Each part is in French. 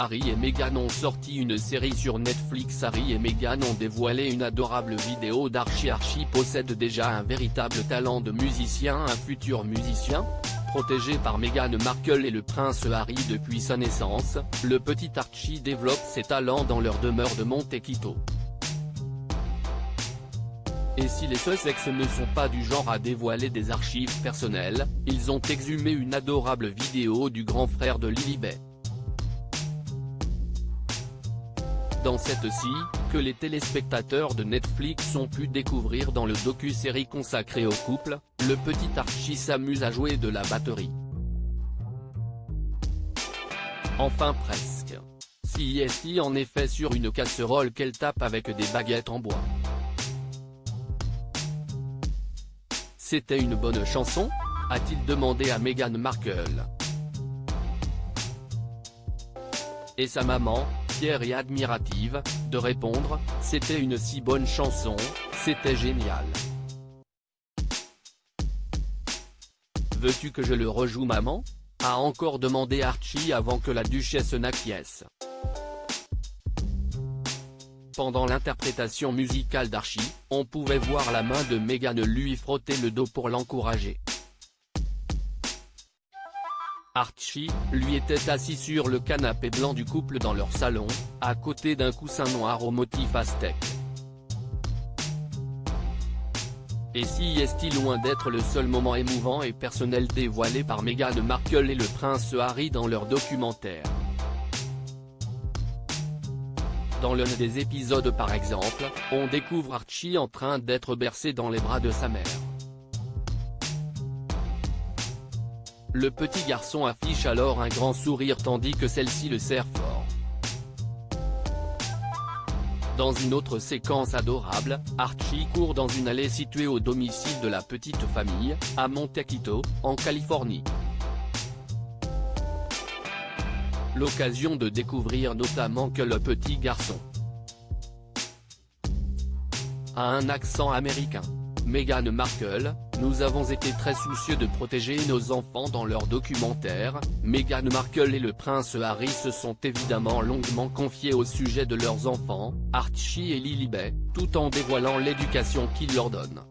Harry et Meghan ont sorti une série sur Netflix. Harry et Meghan ont dévoilé une adorable vidéo d'Archie. Archie possède déjà un véritable talent de musicien, un futur musicien. Protégé par Meghan Markle et le prince Harry depuis sa naissance, le petit Archie développe ses talents dans leur demeure de Montecito. Et si les Sussex ne sont pas du genre à dévoiler des archives personnelles, ils ont exhumé une adorable vidéo du grand frère de Lilibet. Dans cette-ci, que les téléspectateurs de Netflix ont pu découvrir dans le docu-série consacré au couple, le petit Archie s'amuse à jouer de la batterie. Enfin presque. Si est-il en effet sur une casserole qu'elle tape avec des baguettes en bois. C'était une bonne chanson ? A-t-il demandé à Meghan Markle. Et sa maman, fière et admirative, de répondre « C'était une si bonne chanson, c'était génial. Veux-tu que je le rejoue maman ?» a encore demandé Archie avant que la duchesse n'acquiesce. Pendant l'interprétation musicale d'Archie, on pouvait voir la main de Meghan lui frotter le dos pour l'encourager. Archie, lui, était assis sur le canapé blanc du couple dans leur salon, à côté d'un coussin noir au motif aztèque. Et si est-il loin d'être le seul moment émouvant et personnel dévoilé par Meghan Markle et le prince Harry dans leur documentaire. Dans l'un des épisodes par exemple, on découvre Archie en train d'être bercé dans les bras de sa mère. Le petit garçon affiche alors un grand sourire tandis que celle-ci le serre fort. Dans une autre séquence adorable, Archie court dans une allée située au domicile de la petite famille, à Montecito, en Californie. L'occasion de découvrir notamment que le petit garçon a un accent américain. Meghan Markle, nous avons été très soucieux de protéger nos enfants dans leur documentaire. Meghan Markle et le prince Harry se sont évidemment longuement confiés au sujet de leurs enfants, Archie et Lilibet, tout en dévoilant l'éducation qu'ils leur donnent.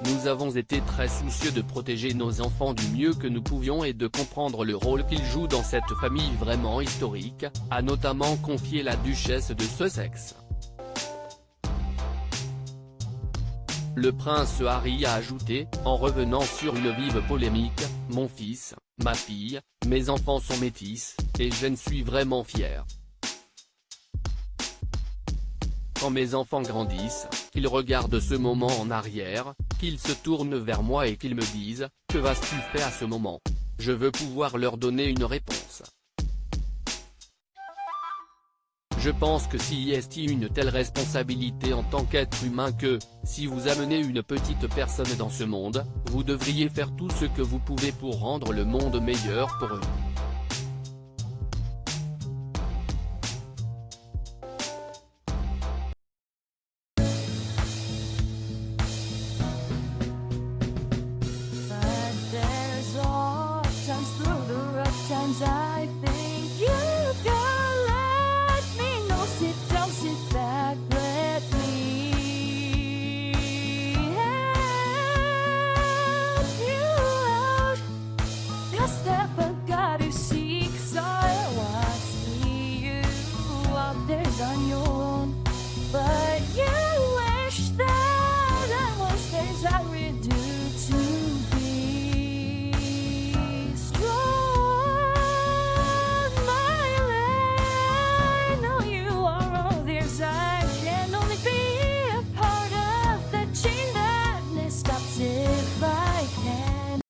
Nous avons été très soucieux de protéger nos enfants du mieux que nous pouvions et de comprendre le rôle qu'ils jouent dans cette famille vraiment historique, a notamment confié la duchesse de Sussex. Le prince Harry a ajouté, en revenant sur une vive polémique, « Mon fils, ma fille, mes enfants sont métis, et j'en suis vraiment fier. Quand mes enfants grandissent, qu'ils regardent ce moment en arrière, qu'ils se tournent vers moi et qu'ils me disent « Que vas-tu faire à ce moment ?» Je veux pouvoir leur donner une réponse. Je pense que si est une telle responsabilité en tant qu'être humain que, si vous amenez une petite personne dans ce monde, vous devriez faire tout ce que vous pouvez pour rendre le monde meilleur pour eux.